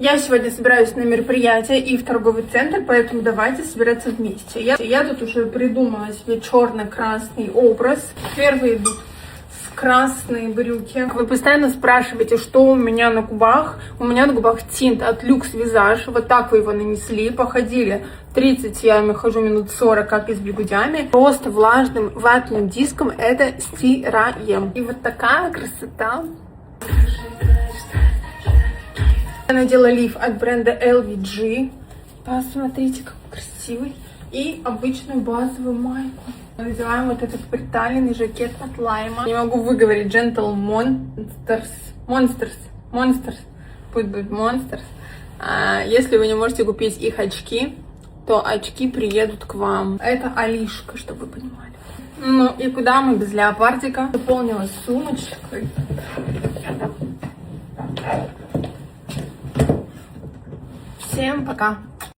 Я сегодня собираюсь на мероприятие и в торговый центр, поэтому давайте собираться вместе. Я тут уже придумала себе черно-красный образ. Первые идут красные брюки. Вы постоянно спрашиваете, что у меня на губах. У меня на губах тинт от Luxe Visage. Вот так вы его нанесли. Походили 30, я ими хожу минут 40, как и с бигудями. Просто влажным ватным диском это стираем. И вот такая красота. Я надела лиф от бренда LVG. Посмотрите, какой красивый. И обычную базовую майку. Надеваем вот этот приталенный жакет от Лайма. Не могу выговорить. Gentle Monsters. Пусть будет Monsters. Если вы не можете купить их очки, то очки приедут к вам. Это Алишка, чтобы вы понимали. Ну и куда мы без леопардика? Заполнилась сумочкой. Всем пока!